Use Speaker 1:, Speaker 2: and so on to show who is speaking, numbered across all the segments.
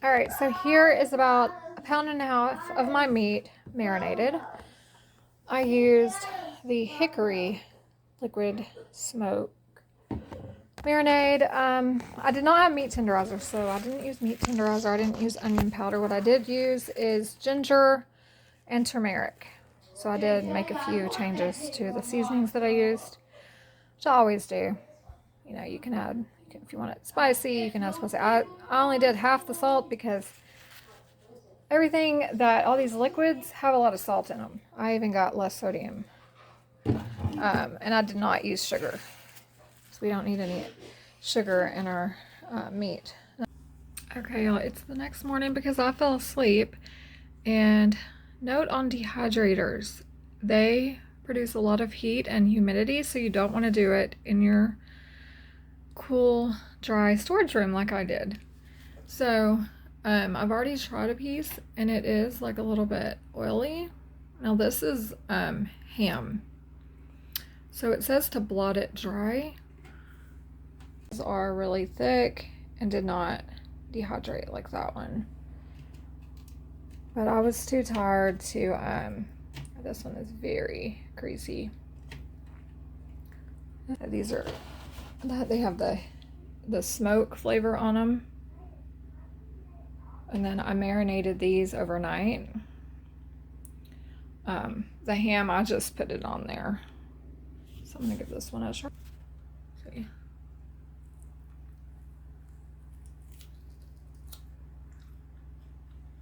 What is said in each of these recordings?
Speaker 1: All right, so here is about 1.5 pounds of my meat marinated. I used the hickory liquid smoke marinade. I did not have meat tenderizer, so I didn't use meat tenderizer. I didn't use onion powder. What I did use is ginger and turmeric. So I did make a few changes to the seasonings that I used, which I always do. You know, you can add, if you want it spicy, you can add spicy. I only did half the salt because everything that, all these liquids have a lot of salt in them. I even got less sodium. And I did not use sugar. So we don't need any sugar in our meat. Okay, y'all, it's the next morning because I fell asleep. And note on dehydrators, they produce a lot of heat and humidity, so you don't want to do it in your cool, dry storage room like I did. So I've already tried a piece and it is like a little bit oily. Now this is ham. So it says to blot it dry. These are really thick and did not dehydrate like that one. But I was too tired to, this one is very greasy. These are, they have the smoke flavor on them. And then I marinated these overnight. The ham, I just put it on there. So I'm gonna give this one a try. See.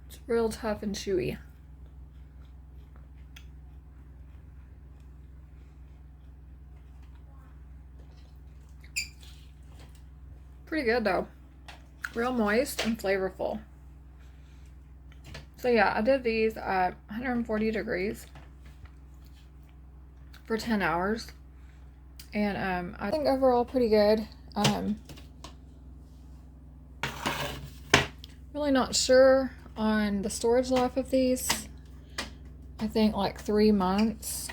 Speaker 1: It's real tough and chewy. Pretty good though. Real moist and flavorful. So yeah, I did these at 140 degrees for 10 hours. And I think overall pretty good. Really not sure on the storage life of these. I think like 3 months.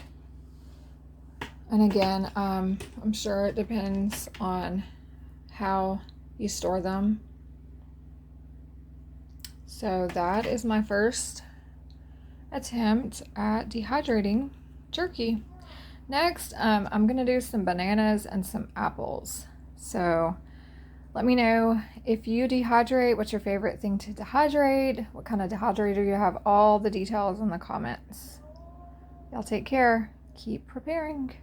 Speaker 1: And again, I'm sure it depends on how you store them. So that is my first attempt at dehydrating jerky. Next, I'm gonna do some bananas and some apples. So let me know if you dehydrate, what's your favorite thing to dehydrate, what kind of dehydrator you have, all the details in the comments. Y'all take care, keep preparing.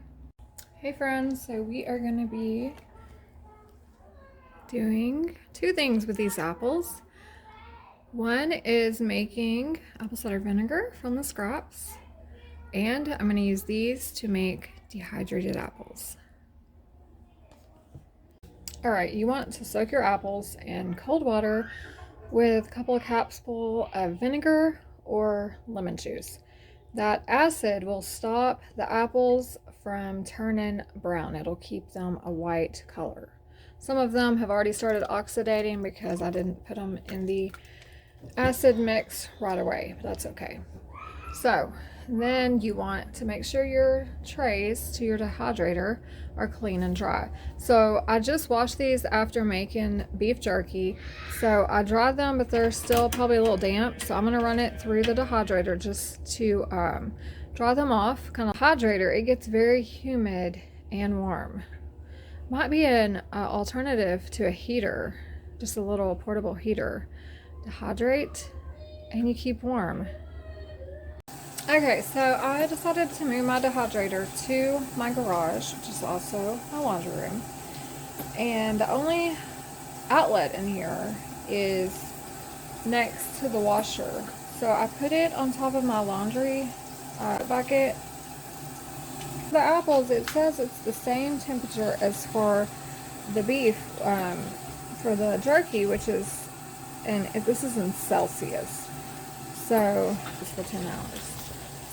Speaker 1: Hey friends, so we are gonna be doing 2 things with these apples. One is making apple cider vinegar from the scraps, and I'm going to use these to make dehydrated apples. Alright, you want to soak your apples in cold water with a couple of cups full of vinegar or lemon juice. That acid will stop the apples from turning brown. It'll keep them a white color. Some of them have already started oxidating because I didn't put them in the acid mix right away, but that's okay. So then you want to make sure your trays to your dehydrator are clean and dry. So I just washed these after making beef jerky, so I dried them, but they're still probably a little damp, so I'm going to run it through the dehydrator just to dry them off. Kind of dehydrator, it gets very humid and warm. Might be an alternative to a heater, just a little portable heater. Dehydrate and you keep warm. Okay, so I decided to move my dehydrator to my garage, which is also my laundry room. And the only outlet in here is next to the washer. So I put it on top of my laundry bucket. The apples, it says it's the same temperature as for the beef for the jerky, which is, and this is in Celsius. So it's for 10 hours.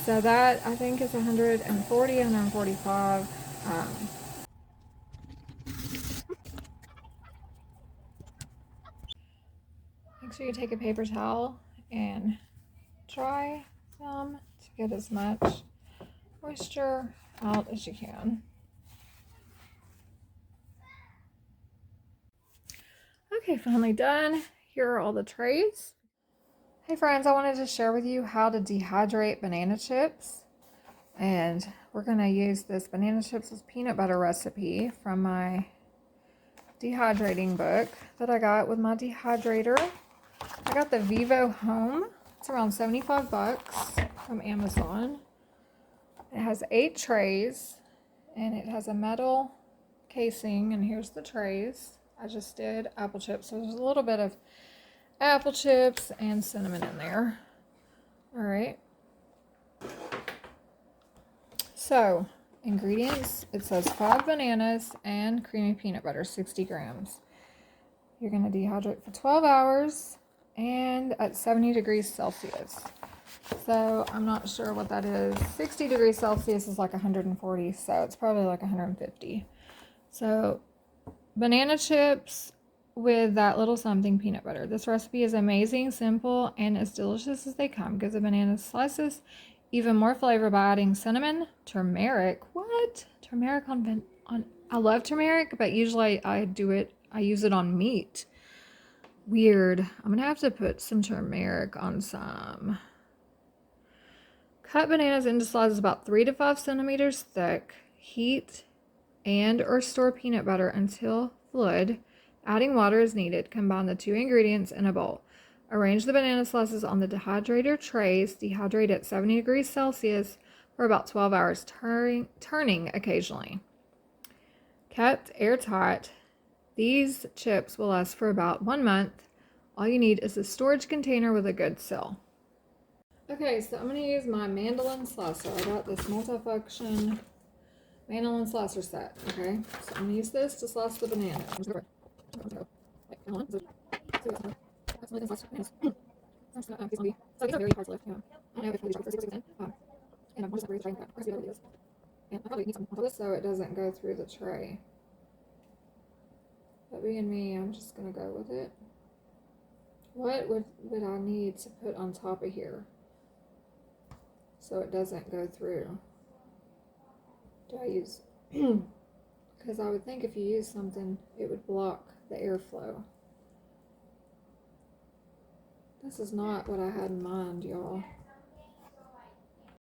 Speaker 1: So that I think is 140, 145. Make sure you take a paper towel and dry them to get as much moisture out as you can. Okay, finally done. here are all the trays. Hey friends, I wanted to share with you how to dehydrate banana chips. And we're going to use this banana chips with peanut butter recipe from my dehydrating book that I got with my dehydrator. I got the Vivo Home. It's around 75 bucks from Amazon. It has 8 trays and it has a metal casing, and here's the trays. I just did apple chips, so there's a little bit of apple chips and cinnamon in there. All right. So, ingredients, it says 5 bananas and creamy peanut butter, 60 grams. You're going to dehydrate for 12 hours and at 70 degrees Celsius. So, I'm not sure what that is. 60 degrees Celsius is like 140, so it's probably like 150. So, banana chips with that little something peanut butter. This recipe is amazing, simple, and as delicious as they come. Gives the banana slices even more flavor by adding cinnamon, turmeric. What? Turmeric on I love turmeric, but usually I use it on meat. Weird. I'm gonna have to put some turmeric on some. Cut bananas into slices about 3 to 5 centimeters thick. Heat and or store peanut butter until fluid. Adding water as needed. Combine the 2 ingredients in a bowl. Arrange the banana slices on the dehydrator trays. Dehydrate at 70 degrees Celsius for about 12 hours, turning occasionally. Kept airtight, these chips will last for about 1 month. All you need is a storage container with a good seal. Okay, so I'm going to use my mandolin slicer. I got this multifunction mandolin slicer set. Okay, so I'm going to use this to slice the banana. So it doesn't go through the tray. But being me, I'm just gonna go with it. What would I need to put on top of here so it doesn't go through? Do I use? Because I would think if you use something, it would block the airflow. This is not what I had in mind, y'all.